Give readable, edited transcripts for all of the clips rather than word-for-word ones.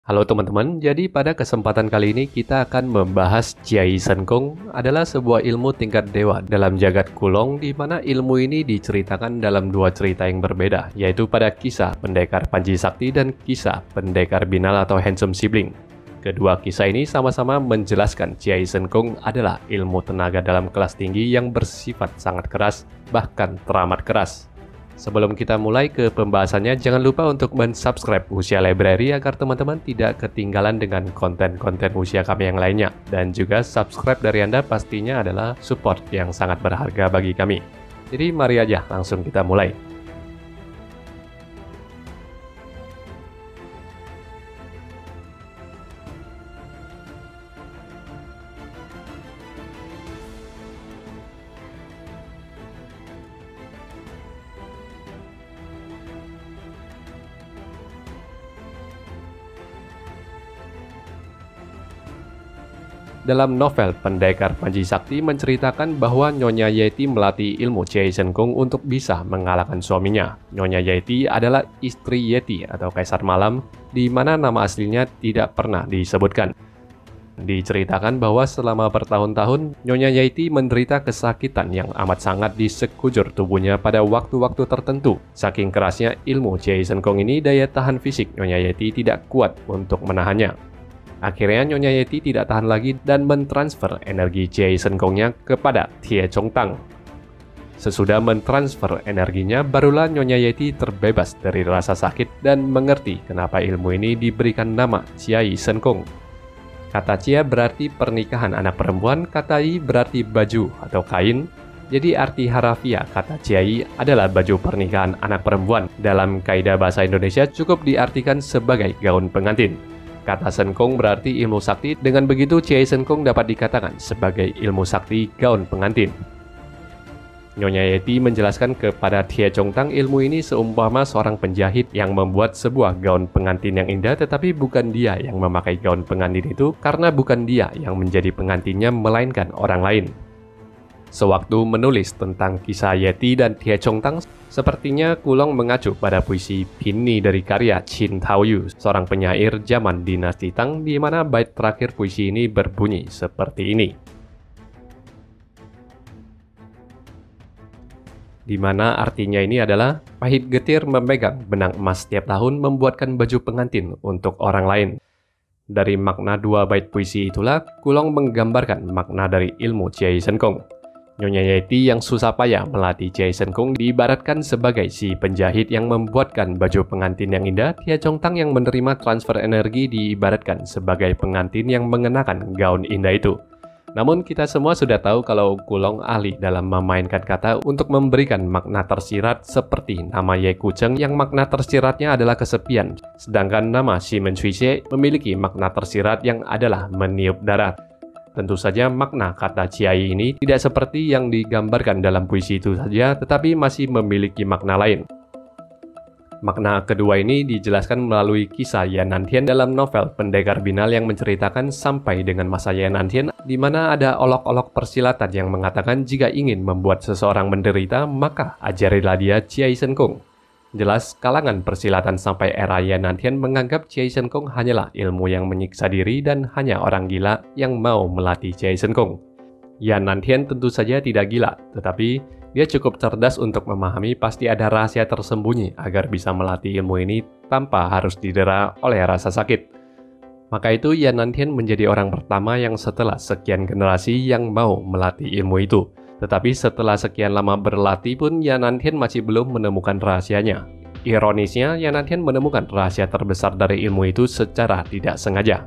Halo teman-teman, jadi pada kesempatan kali ini kita akan membahas Jiai Shen Gong adalah sebuah ilmu tingkat dewa dalam jagat Kulong di mana ilmu ini diceritakan dalam dua cerita yang berbeda, yaitu pada kisah Pendekar Panji Sakti dan kisah Pendekar Binal atau Handsome Sibling. Kedua kisah ini sama-sama menjelaskan Jiai Shen Gong adalah ilmu tenaga dalam kelas tinggi yang bersifat sangat keras, bahkan teramat keras. Sebelum kita mulai ke pembahasannya, jangan lupa untuk mensubscribe Usia Library agar teman-teman tidak ketinggalan dengan konten-konten usia kami yang lainnya. Dan juga subscribe dari Anda pastinya adalah support yang sangat berharga bagi kami. Jadi mari aja langsung kita mulai. Dalam novel Pendekar Panji Sakti menceritakan bahwa Nyonya Yeti melatih ilmu Jiai Shen Gong untuk bisa mengalahkan suaminya. Nyonya Yeti adalah istri Yeti atau Kaisar Malam, di mana nama aslinya tidak pernah disebutkan. Diceritakan bahwa selama bertahun-tahun, Nyonya Yeti menderita kesakitan yang amat sangat di sekujur tubuhnya pada waktu-waktu tertentu. Saking kerasnya ilmu Jiai Shen Gong ini, daya tahan fisik Nyonya Yeti tidak kuat untuk menahannya. Akhirnya Nyonya Yeti tidak tahan lagi dan mentransfer energi Jiai Shen Gong-nya kepada Tie Chong Tang. Sesudah mentransfer energinya, barulah Nyonya Yeti terbebas dari rasa sakit dan mengerti kenapa ilmu ini diberikan nama Jiai Shen Gong. Kata Jia berarti pernikahan anak perempuan, kata I berarti baju atau kain. Jadi arti harafiah kata Jiai adalah baju pernikahan anak perempuan. Dalam kaidah bahasa Indonesia cukup diartikan sebagai gaun pengantin. Kata Shen Gong berarti ilmu sakti, dengan begitu Jiai Shen Gong dapat dikatakan sebagai ilmu sakti gaun pengantin. Nyonya Yeti menjelaskan kepada Tie Chong Tang ilmu ini seumpama seorang penjahit yang membuat sebuah gaun pengantin yang indah, tetapi bukan dia yang memakai gaun pengantin itu karena bukan dia yang menjadi pengantinnya melainkan orang lain. Sewaktu menulis tentang kisah Yeti dan Tie Chong Tang, sepertinya Kulong mengacu pada puisi Pinni dari karya Qin Taoyu, seorang penyair zaman dinasti Tang, di mana bait terakhir puisi ini berbunyi seperti ini. Di mana artinya ini adalah, pahit getir memegang benang emas setiap tahun membuatkan baju pengantin untuk orang lain. Dari makna dua bait puisi itulah, Kulong menggambarkan makna dari ilmu Jiai Shen Gong. Nyonya Yeti yang susah payah melatih Jiai Shen Gong diibaratkan sebagai si penjahit yang membuatkan baju pengantin yang indah. Tie Chong Tang yang menerima transfer energi diibaratkan sebagai pengantin yang mengenakan gaun indah itu. Namun kita semua sudah tahu kalau Kulong ahli dalam memainkan kata untuk memberikan makna tersirat, seperti nama Ye Kucheng yang makna tersiratnya adalah kesepian, sedangkan nama Xi Men Cui Xie memiliki makna tersirat yang adalah meniup darah. Tentu saja makna kata Jiai ini tidak seperti yang digambarkan dalam puisi itu saja, tetapi masih memiliki makna lain. Makna kedua ini dijelaskan melalui kisah Yan Nantien dalam novel Pendekar Binal yang menceritakan sampai dengan masa Yan Nantien, di mana ada olok-olok persilatan yang mengatakan jika ingin membuat seseorang menderita, maka ajarilah dia Jiai Shen Gong. Jelas, kalangan persilatan sampai era Yan Nantien menganggap Jiai Shen Gong hanyalah ilmu yang menyiksa diri dan hanya orang gila yang mau melatih Jiai Shen Gong. Yan Nantien tentu saja tidak gila, tetapi dia cukup cerdas untuk memahami pasti ada rahasia tersembunyi agar bisa melatih ilmu ini tanpa harus didera oleh rasa sakit. Maka itu Yan Nantien menjadi orang pertama yang setelah sekian generasi yang mau melatih ilmu itu. Tetapi setelah sekian lama berlatih pun Yan Nantien masih belum menemukan rahasianya. Ironisnya, Yan Nantien menemukan rahasia terbesar dari ilmu itu secara tidak sengaja.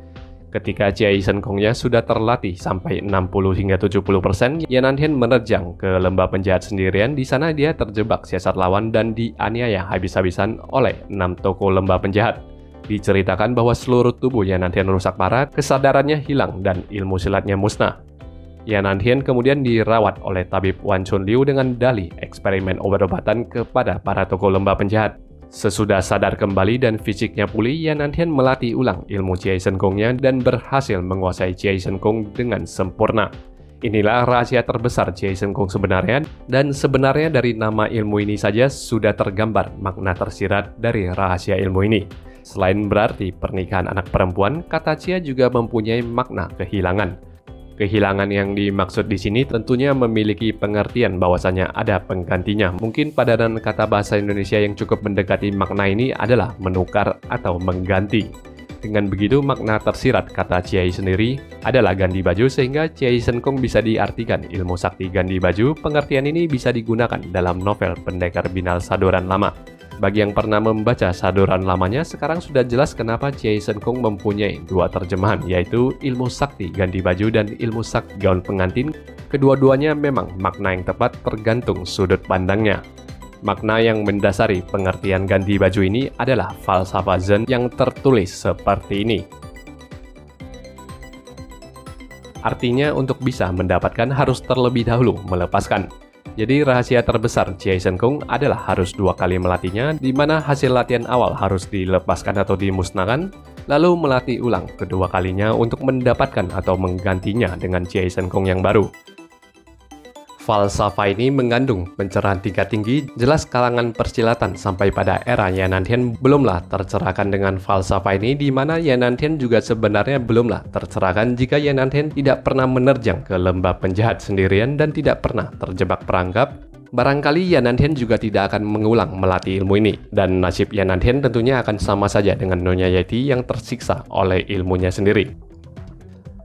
Ketika Jiai Shen Gong-nya sudah terlatih sampai 60 hingga 70%, Yan Nantien menerjang ke lembah penjahat sendirian. Di sana dia terjebak siasat lawan dan dianiaya habis-habisan oleh 6 tokoh lembah penjahat. Diceritakan bahwa seluruh tubuh Yan Nantien rusak parah, kesadarannya hilang dan ilmu silatnya musnah. Yan Nantien kemudian dirawat oleh tabib Wan Chun Liu dengan dalih eksperimen obat-obatan kepada para tokoh lembah penjahat. Sesudah sadar kembali dan fisiknya pulih, Yan Nantien melatih ulang ilmu Jiai Shen Gong-nya dan berhasil menguasai Jiai Shen Gong dengan sempurna. Inilah rahasia terbesar Jiai Shen Gong sebenarnya, dan sebenarnya dari nama ilmu ini saja sudah tergambar makna tersirat dari rahasia ilmu ini. Selain berarti pernikahan anak perempuan, kata Cia juga mempunyai makna kehilangan. Kehilangan yang dimaksud di sini tentunya memiliki pengertian bahwasanya ada penggantinya. Mungkin padanan kata bahasa Indonesia yang cukup mendekati makna ini adalah menukar atau mengganti. Dengan begitu, makna tersirat kata Ciai sendiri adalah ganti baju, sehingga Ciai Sen Kong bisa diartikan ilmu sakti ganti baju. Pengertian ini bisa digunakan dalam novel Pendekar Binal Sadoran Lama. Bagi yang pernah membaca sadoran lamanya, sekarang sudah jelas kenapa Ciai Sen Kong mempunyai dua terjemahan, yaitu ilmu sakti ganti baju dan ilmu sakti gaun pengantin. Kedua-duanya memang makna yang tepat tergantung sudut pandangnya. Makna yang mendasari pengertian ganti baju ini adalah falsafah Zen yang tertulis seperti ini. Artinya untuk bisa mendapatkan harus terlebih dahulu melepaskan. Jadi rahasia terbesar Ciai Sen Kong adalah harus 2 kali melatihnya, di mana hasil latihan awal harus dilepaskan atau dimusnahkan, lalu melatih ulang kedua kalinya untuk mendapatkan atau menggantinya dengan Ciai Sen Kong yang baru. Falsafah ini mengandung pencerahan tingkat tinggi, jelas kalangan persilatan sampai pada era Yanantian belumlah tercerahkan dengan falsafah ini, di mana Yanantian juga sebenarnya belumlah tercerahkan jika Yanantian tidak pernah menerjang ke lembah penjahat sendirian dan tidak pernah terjebak perangkap. Barangkali Yanantian juga tidak akan mengulang melatih ilmu ini, dan nasib Yanantian tentunya akan sama saja dengan Nyonya Yeti yang tersiksa oleh ilmunya sendiri.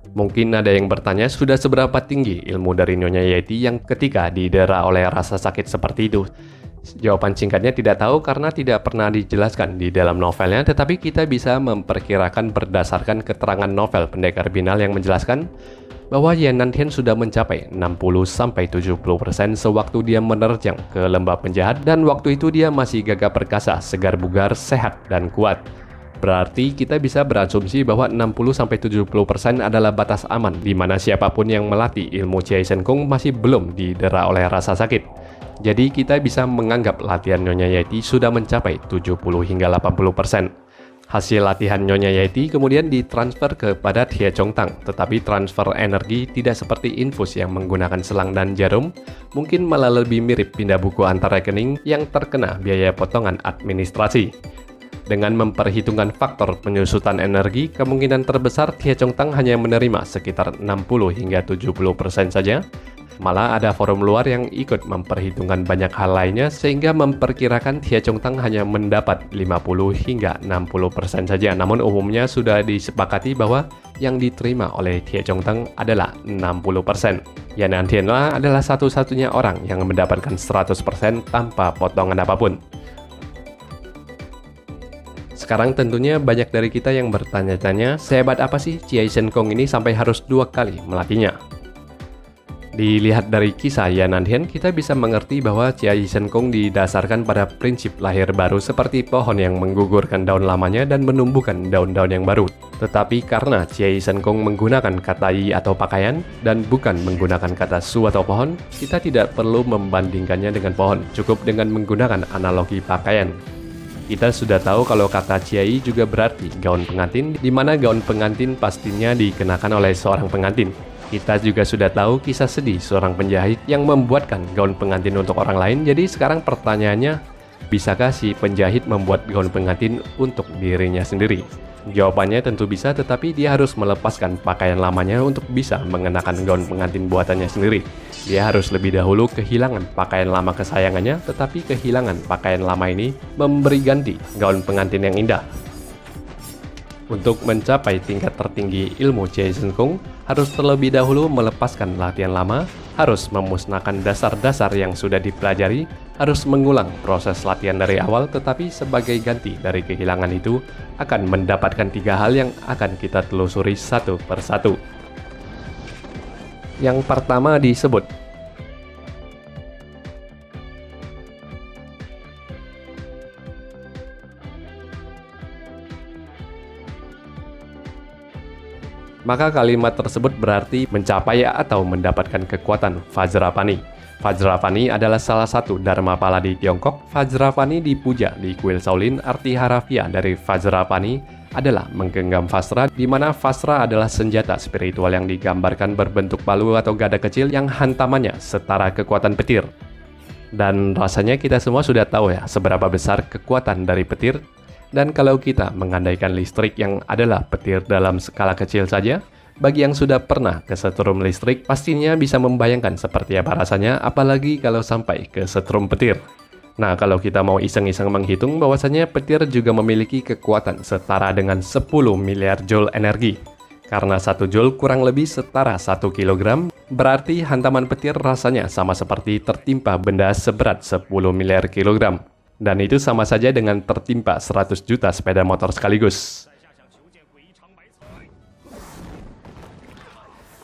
Mungkin ada yang bertanya, sudah seberapa tinggi ilmu dari Nyonya Yeti yang ketika didera oleh rasa sakit seperti itu? Jawaban singkatnya tidak tahu karena tidak pernah dijelaskan di dalam novelnya, tetapi kita bisa memperkirakan berdasarkan keterangan novel Pendekar Binal yang menjelaskan bahwa Yanantian sudah mencapai 60-70% sewaktu dia menerjang ke lembah penjahat, dan waktu itu dia masih gagah perkasa, segar bugar, sehat, dan kuat. Berarti kita bisa berasumsi bahwa 60-70% adalah batas aman di mana siapapun yang melatih ilmu Ciai Sen Kong masih belum didera oleh rasa sakit. Jadi kita bisa menganggap latihan Nyonya Yeti sudah mencapai 70 hingga 80%. Hasil latihan Nyonya Yeti kemudian ditransfer kepada Tie Chong Tang, tetapi transfer energi tidak seperti infus yang menggunakan selang dan jarum, mungkin malah lebih mirip pindah buku antar rekening yang terkena biaya potongan administrasi. Dengan memperhitungkan faktor penyusutan energi, kemungkinan terbesar Tie Chong Tang hanya menerima sekitar 60 hingga 70% saja. Malah ada forum luar yang ikut memperhitungkan banyak hal lainnya, sehingga memperkirakan Tie Chong Tang hanya mendapat 50 hingga 60% saja. Namun umumnya sudah disepakati bahwa yang diterima oleh Tie Chong Tang adalah 60%. Yanantian adalah satu-satunya orang yang mendapatkan 100% tanpa potongan apapun. Sekarang tentunya banyak dari kita yang bertanya-tanya, sehebat apa sih Ciai Sen Kong ini sampai harus 2 kali melatihnya? Dilihat dari kisah Yanantian, kita bisa mengerti bahwa Ciai Sen Kong didasarkan pada prinsip lahir baru seperti pohon yang menggugurkan daun lamanya dan menumbuhkan daun-daun yang baru. Tetapi karena Ciai Sen Kong menggunakan kata yi atau pakaian dan bukan menggunakan kata su atau pohon, kita tidak perlu membandingkannya dengan pohon, cukup dengan menggunakan analogi pakaian. Kita sudah tahu kalau kata Ciai juga berarti gaun pengantin, di mana gaun pengantin pastinya dikenakan oleh seorang pengantin. Kita juga sudah tahu kisah sedih seorang penjahit yang membuatkan gaun pengantin untuk orang lain. Jadi sekarang pertanyaannya, bisakah si penjahit membuat gaun pengantin untuk dirinya sendiri? Jawabannya tentu bisa, tetapi dia harus melepaskan pakaian lamanya untuk bisa mengenakan gaun pengantin buatannya sendiri. Dia harus lebih dahulu kehilangan pakaian lama kesayangannya, tetapi kehilangan pakaian lama ini memberi ganti gaun pengantin yang indah. Untuk mencapai tingkat tertinggi ilmu Ciai Sen Kong, harus terlebih dahulu melepaskan latihan lama, harus memusnahkan dasar-dasar yang sudah dipelajari, harus mengulang proses latihan dari awal, tetapi sebagai ganti dari kehilangan itu akan mendapatkan 3 hal yang akan kita telusuri satu persatu. Yang pertama disebut maka kalimat tersebut berarti mencapai atau mendapatkan kekuatan Vajrapani. Vajrapani adalah salah satu dharmapala di Tiongkok. Vajrapani dipuja di kuil Shaolin. Arti harafiah dari Vajrapani adalah menggenggam Vajra, di mana Vajra adalah senjata spiritual yang digambarkan berbentuk palu atau gada kecil yang hantamannya setara kekuatan petir. Dan rasanya kita semua sudah tahu ya seberapa besar kekuatan dari petir. Dan kalau kita mengandaikan listrik yang adalah petir dalam skala kecil saja, bagi yang sudah pernah kesetrum listrik, pastinya bisa membayangkan seperti apa rasanya, apalagi kalau sampai kesetrum petir. Nah, kalau kita mau iseng-iseng menghitung, bahwasanya petir juga memiliki kekuatan setara dengan 10 miliar joule energi. Karena 1 joule kurang lebih setara 1 kilogram, berarti hantaman petir rasanya sama seperti tertimpa benda seberat 10 miliar kilogram. Dan itu sama saja dengan tertimpa 100 juta sepeda motor sekaligus.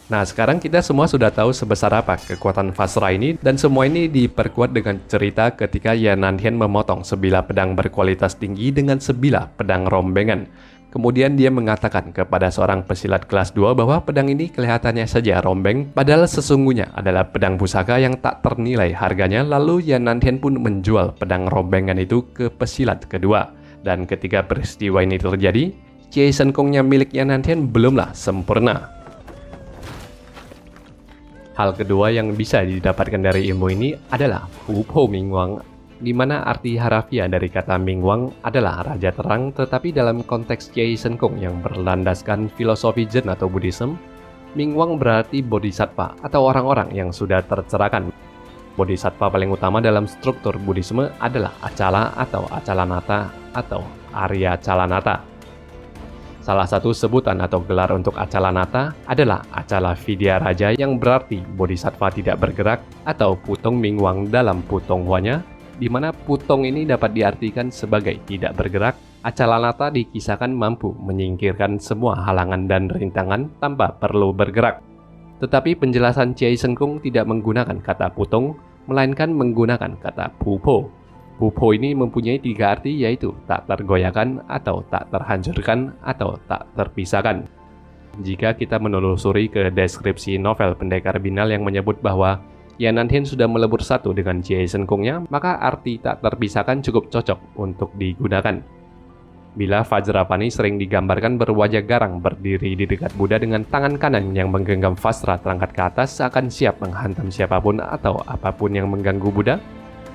Nah, sekarang kita semua sudah tahu sebesar apa kekuatan Vasra ini, dan semua ini diperkuat dengan cerita ketika Yan Nantien memotong sebilah pedang berkualitas tinggi dengan sebilah pedang rombengan. Kemudian dia mengatakan kepada seorang pesilat kelas 2 bahwa pedang ini kelihatannya saja rombeng, padahal sesungguhnya adalah pedang pusaka yang tak ternilai harganya. Lalu Yan Nantien pun menjual pedang rombengan itu ke pesilat kedua. Dan ketika peristiwa ini terjadi, Cie Shen Kongnya milik Yan Nantien belumlah sempurna. Hal kedua yang bisa didapatkan dari ilmu ini adalah Pu Po Mingwang, di mana arti harafiah dari kata Mingwang adalah raja terang, tetapi dalam konteks Cie Shen Kong yang berlandaskan filosofi Zen atau Buddhism, Mingwang berarti bodhisattva atau orang-orang yang sudah tercerahkan. Bodhisattva paling utama dalam struktur Buddhisme adalah Acala atau Acalanata atau Arya Calanata. Salah satu sebutan atau gelar untuk Acalanata adalah Acala Vidya Raja, yang berarti bodhisattva tidak bergerak atau Putong Mingwang dalam Putonghwanya, di mana Putong ini dapat diartikan sebagai tidak bergerak. Acalanata dikisahkan mampu menyingkirkan semua halangan dan rintangan tanpa perlu bergerak. Tetapi penjelasan Cie Shen Kong tidak menggunakan kata Putong, melainkan menggunakan kata Pu Po. Pu Po ini mempunyai 3 arti, yaitu tak tergoyahkan, atau tak terhancurkan, atau tak terpisahkan. Jika kita menelusuri ke deskripsi novel Pendekar Binal yang menyebut bahwa Yan Nantien sudah melebur satu dengan Cie Shen Kongnya, maka arti tak terpisahkan cukup cocok untuk digunakan. Bila Vajrapani sering digambarkan berwajah garang berdiri di dekat Buddha dengan tangan kanan yang menggenggam Vasra terangkat ke atas seakan siap menghantam siapapun atau apapun yang mengganggu Buddha,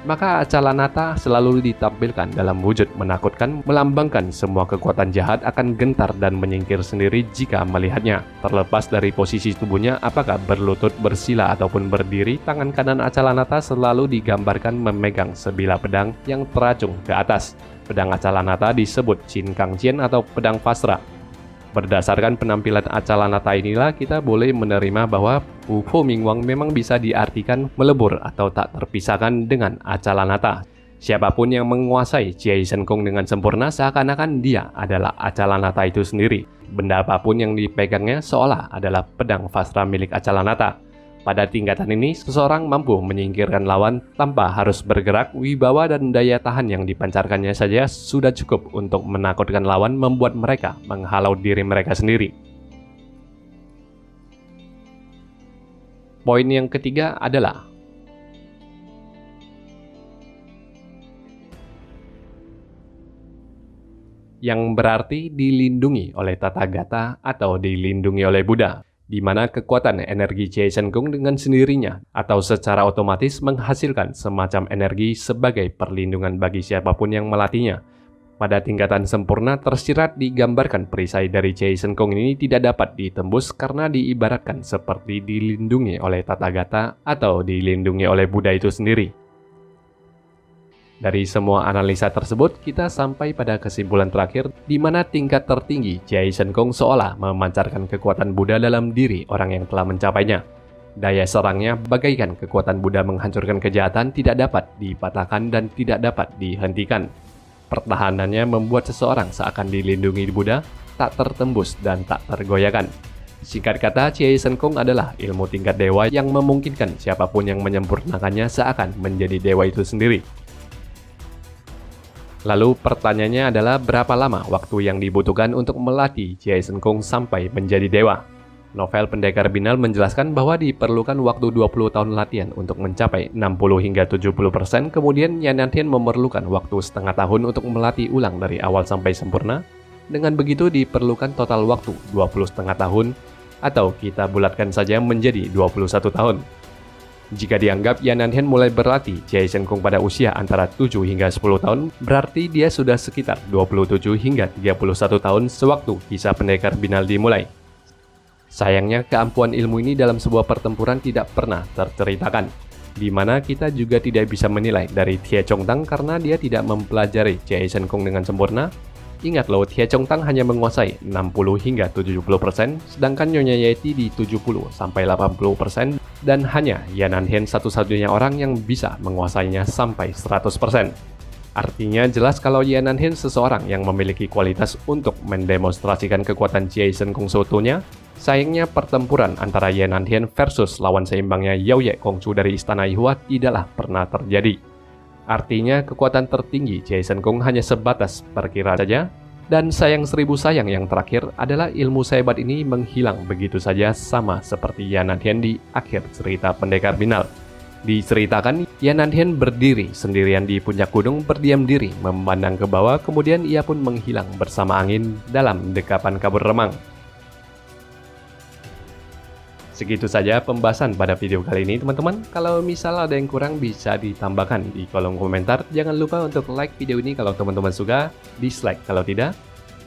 maka Acalanata selalu ditampilkan dalam wujud menakutkan, melambangkan semua kekuatan jahat akan gentar dan menyingkir sendiri jika melihatnya. Terlepas dari posisi tubuhnya, apakah berlutut, bersila, ataupun berdiri, tangan kanan Acalanata selalu digambarkan memegang sebilah pedang yang teracung ke atas. Pedang Acalanata disebut Chin Kang Chien atau pedang Vasra. Berdasarkan penampilan Acalanata inilah kita boleh menerima bahwa Pu Po Mingwang memang bisa diartikan melebur atau tak terpisahkan dengan Acalanata. Siapapun yang menguasai Cie Shen Kong dengan sempurna seakan-akan dia adalah Acalanata itu sendiri. Benda apapun yang dipegangnya seolah adalah pedang Vasra milik Acalanata. Pada tingkatan ini, seseorang mampu menyingkirkan lawan tanpa harus bergerak. Wibawa dan daya tahan yang dipancarkannya saja sudah cukup untuk menakutkan lawan, membuat mereka menghalau diri mereka sendiri. Poin yang ketiga adalah yang berarti dilindungi oleh Tathagata atau dilindungi oleh Buddha, di mana kekuatan energi Cie Shen Kong dengan sendirinya atau secara otomatis menghasilkan semacam energi sebagai perlindungan bagi siapapun yang melatihnya. Pada tingkatan sempurna tersirat digambarkan perisai dari Cie Shen Kong ini tidak dapat ditembus karena diibaratkan seperti dilindungi oleh Tathagata atau dilindungi oleh Buddha itu sendiri. Dari semua analisa tersebut, kita sampai pada kesimpulan terakhir, di mana tingkat tertinggi Cie Shen Kong seolah memancarkan kekuatan Buddha dalam diri orang yang telah mencapainya. Daya serangnya bagaikan kekuatan Buddha menghancurkan kejahatan, tidak dapat dipatahkan dan tidak dapat dihentikan. Pertahanannya membuat seseorang seakan dilindungi Buddha, tak tertembus dan tak tergoyahkan. Singkat kata, Cie Shen Kong adalah ilmu tingkat dewa yang memungkinkan siapapun yang menyempurnakannya seakan menjadi dewa itu sendiri. Lalu pertanyaannya adalah berapa lama waktu yang dibutuhkan untuk melatih Cie Shen Kong sampai menjadi dewa? Novel Pendekar Binal menjelaskan bahwa diperlukan waktu 20 tahun latihan untuk mencapai 60 hingga 70%, kemudian Yan Nantien memerlukan waktu setengah tahun untuk melatih ulang dari awal sampai sempurna. Dengan begitu diperlukan total waktu 20,5 tahun, atau kita bulatkan saja menjadi 21 tahun. Jika dianggap Yan Nanhen mulai berlatih Jia Shen Kung pada usia antara 7 hingga 10 tahun, berarti dia sudah sekitar 27 hingga 31 tahun sewaktu kisah pendekar binal dimulai. Sayangnya, keampuhan ilmu ini dalam sebuah pertempuran tidak pernah terceritakan, di mana kita juga tidak bisa menilai dari Tie Chong Tang karena dia tidak mempelajari Jia Shen Kung dengan sempurna. Ingat loh, Tie Chong Tang hanya menguasai 60 hingga 70%, sedangkan Nyonya Yeti di 70-80%, dan hanya Yan Nanhen satu-satunya orang yang bisa menguasainya sampai 100%. Artinya jelas kalau Yan Nanhen seseorang yang memiliki kualitas untuk mendemonstrasikan kekuatan Jia Shen Kung seutuhnya. Sayangnya pertempuran antara Yan Nanhen versus lawan seimbangnya Yao Ye Kongcu dari Istana Yihua tidaklah pernah terjadi. Artinya kekuatan tertinggi Jia Shen Kung hanya sebatas perkiraan saja, dan sayang seribu sayang yang terakhir adalah ilmu sehebat ini menghilang begitu saja sama seperti Yan Nanhen di akhir cerita Pendekar Binal. Diceritakan, Yan Nanhen berdiri sendirian di puncak gunung berdiam diri memandang ke bawah, kemudian ia pun menghilang bersama angin dalam dekapan kabut remang. Segitu saja pembahasan pada video kali ini teman-teman. Kalau misal ada yang kurang bisa ditambahkan di kolom komentar. Jangan lupa untuk like video ini kalau teman-teman suka, dislike kalau tidak.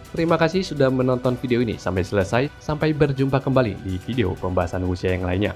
Terima kasih sudah menonton video ini sampai selesai. Sampai berjumpa kembali di video pembahasan wuxia yang lainnya.